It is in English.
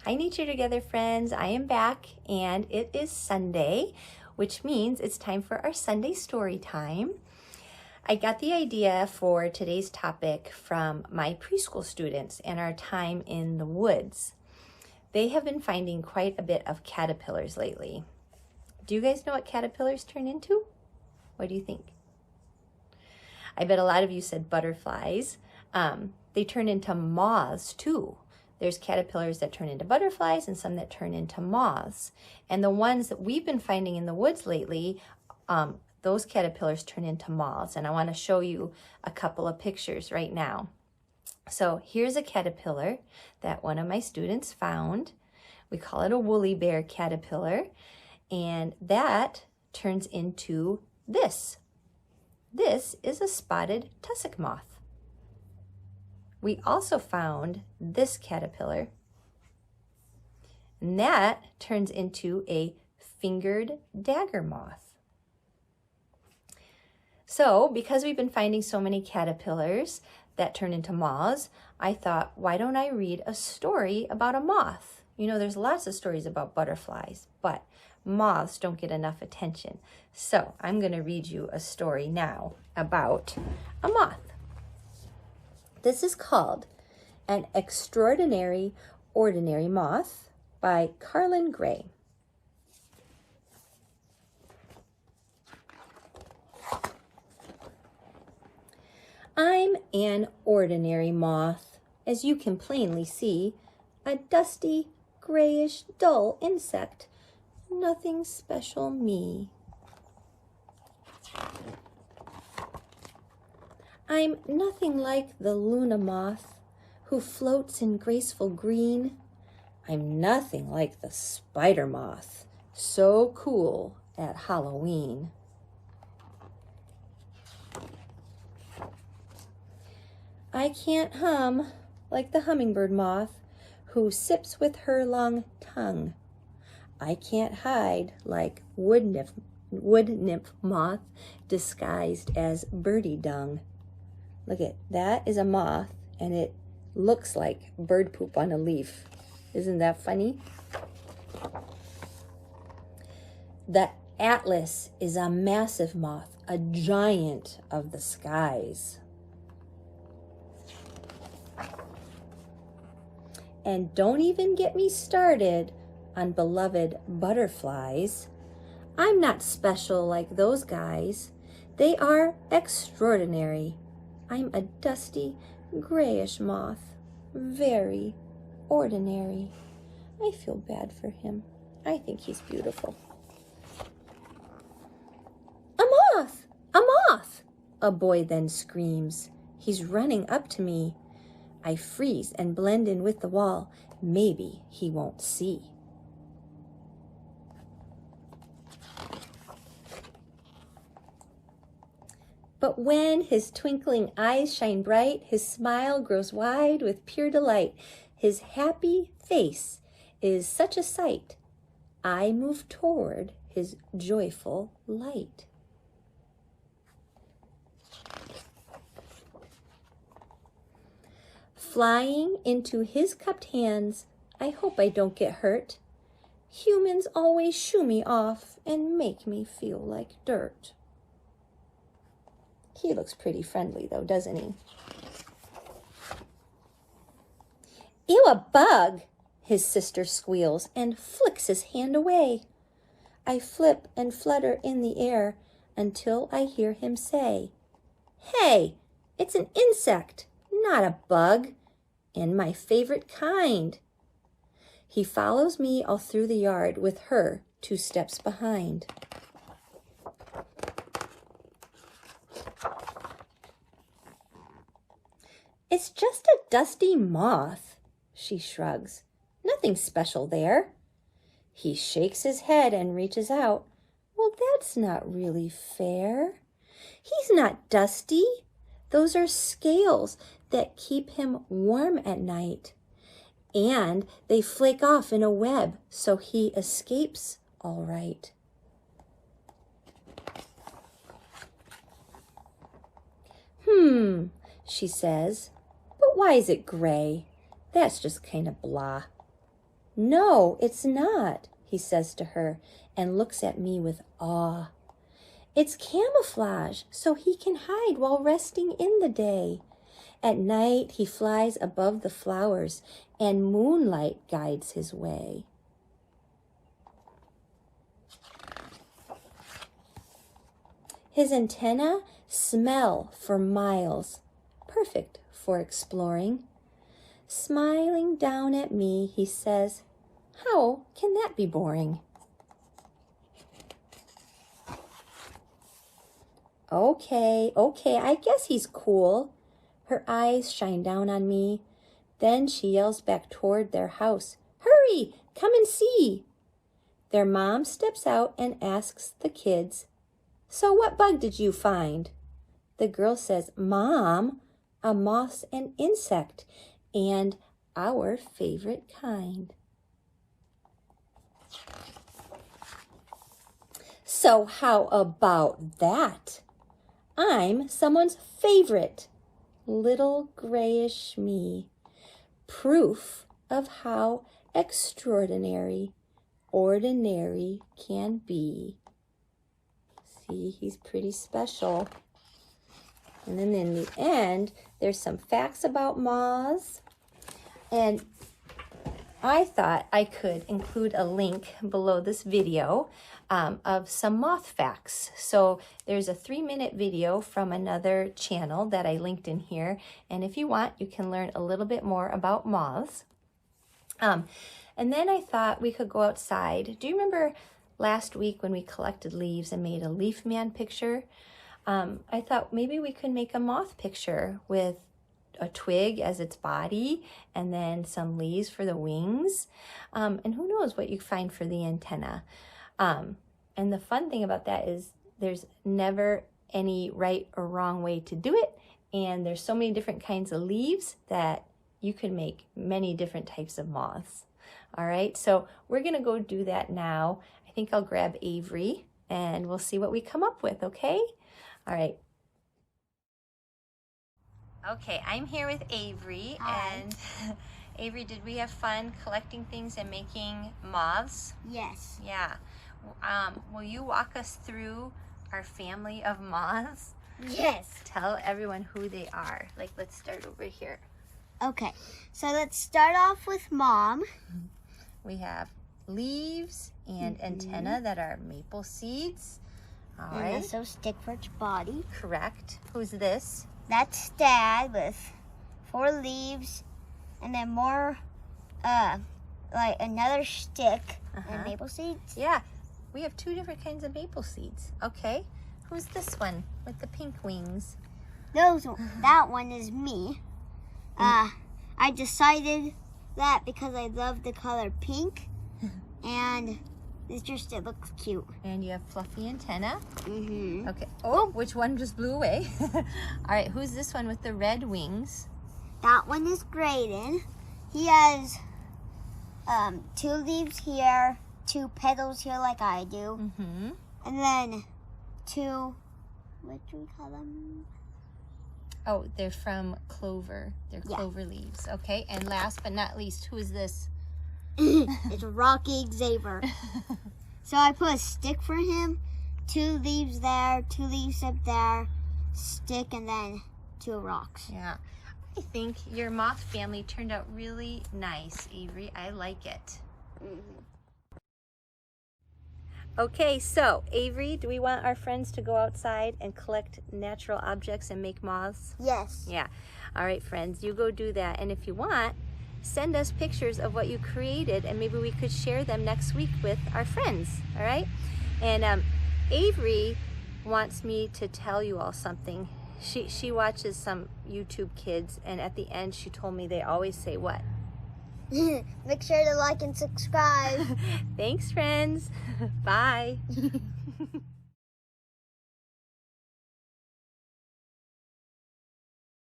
Hi Nature Together friends, I am back and it is Sunday, which means it's time for our Sunday story time. I got the idea for today's topic from my preschool students and our time in the woods. They have been finding quite a bit of caterpillars lately. Do you guys know what caterpillars turn into? What do you think? I bet a lot of you said butterflies. They turn into moths too. There's caterpillars that turn into butterflies and some that turn into moths. And the ones that we've been finding in the woods lately, those caterpillars turn into moths. And I want to show you a couple of pictures right now. So here's a caterpillar that one of my students found. We call it a woolly bear caterpillar. And that turns into this. This is a spotted tussock moth. We also found this caterpillar, and that turns into a fingered dagger moth. So, because we've been finding so many caterpillars that turn into moths, I thought, why don't I read a story about a moth? You know, there's lots of stories about butterflies, but moths don't get enough attention. So, I'm going to read you a story now about a moth. This is called An Extraordinary Ordinary Moth by Karlin Gray. I'm an ordinary moth, as you can plainly see, a dusty, grayish, dull insect, nothing special me. I'm nothing like the Luna moth who floats in graceful green. I'm nothing like the spider moth, so cool at Halloween. I can't hum like the hummingbird moth who sips with her long tongue. I can't hide like wood nymph moth disguised as birdie dung. Look at that is a moth and it looks like bird poop on a leaf. Isn't that funny? The atlas is a massive moth, a giant of the skies. And don't even get me started on beloved butterflies. I'm not special like those guys. They are extraordinary. I'm a dusty, grayish moth, very ordinary. I feel bad for him. I think he's beautiful. A moth! A moth! A boy then screams. He's running up to me. I freeze and blend in with the wall. Maybe he won't see. But when his twinkling eyes shine bright, his smile grows wide with pure delight. His happy face is such a sight. I move toward his joyful light. Flying into his cupped hands, I hope I don't get hurt. Humans always shoo me off and make me feel like dirt. He looks pretty friendly though, doesn't he? Ew, a bug! His sister squeals and flicks his hand away. I flip and flutter in the air until I hear him say, Hey, it's an insect, not a bug, and my favorite kind. He follows me all through the yard with her 2 steps behind. It's just a dusty moth, she shrugs. Nothing special there. He shakes his head and reaches out. Well, that's not really fair. He's not dusty. Those are scales that keep him warm at night. And they flake off in a web so he escapes all right. She says. But why is it gray? That's just kind of blah. "No, it's not," he says to her, and looks at me with awe. "It's camouflage, so he can hide while resting in the day. At night, he flies above the flowers, and moonlight guides his way." His antennae smell for miles, perfect for exploring. Smiling down at me, he says, "How can that be boring?" Okay, I guess he's cool. Her eyes shine down on me. Then she yells back toward their house, "Hurry, come and see." Their mom steps out and asks the kids, "So what bug did you find?" The girl says, "Mom, a moth's an insect, and our favorite kind." So how about that? I'm someone's favorite, little grayish me. Proof of how extraordinary ordinary can be. See, he's pretty special. And then in the end, there's some facts about moths. And I thought I could include a link below this video of some moth facts. So there's a 3-minute video from another channel that I linked in here. And if you want, you can learn a little bit more about moths. And then I thought we could go outside. Do you remember last week when we collected leaves and made a leaf man picture? I thought maybe we could make a moth picture with a twig as its body and then some leaves for the wings. And who knows what you find for the antenna. And the fun thing about that is there's never any right or wrong way to do it. And there's so many different kinds of leaves that you can make many different types of moths. All right, so we're gonna go do that now. I think I'll grab Avery and we'll see what we come up with, okay? All right. Okay, I'm here with Avery. Hi. And Avery, did we have fun collecting things and making moths? Yes. Yeah. Will you walk us through our family of moths? Yes. Tell everyone who they are. Like, let's start over here. Okay, so let's start off with Mom. We have leaves and antenna that are maple seeds. All And right. also stick for its body. Correct. Who's this? That's Dad with 4 leaves and then more, like another stick and maple seeds. Yeah. We have 2 different kinds of maple seeds. Okay. Who's this one with the pink wings? That one is me. I decided that because I love the color pink and it looks cute. And you have fluffy antenna. Mm-hmm. Okay. Oh, which one just blew away? All right. Who's this one with the red wings? That one is Graydon. He has 2 leaves here, 2 petals here like I do. Mm-hmm. And then 2, what do we call them? Oh, they're from clover. They're clover leaves. Okay. And last but not least, who is this? It's Rocky Xavier. So I put a stick for him, 2 leaves there, 2 leaves up there, stick, and then 2 rocks. Yeah. I think your moth family turned out really nice, Avery. I like it. Mm-hmm. Okay, so Avery, do we want our friends to go outside and collect natural objects and make moths? Yes. Yeah. All right, friends, you go do that. And if you want, send us pictures of what you created and maybe we could share them next week with our friends, all right? And Avery wants me to tell you all something. She watches some YouTube kids and at the end she told me they always say what? Make sure to like and subscribe. Thanks, friends. Bye.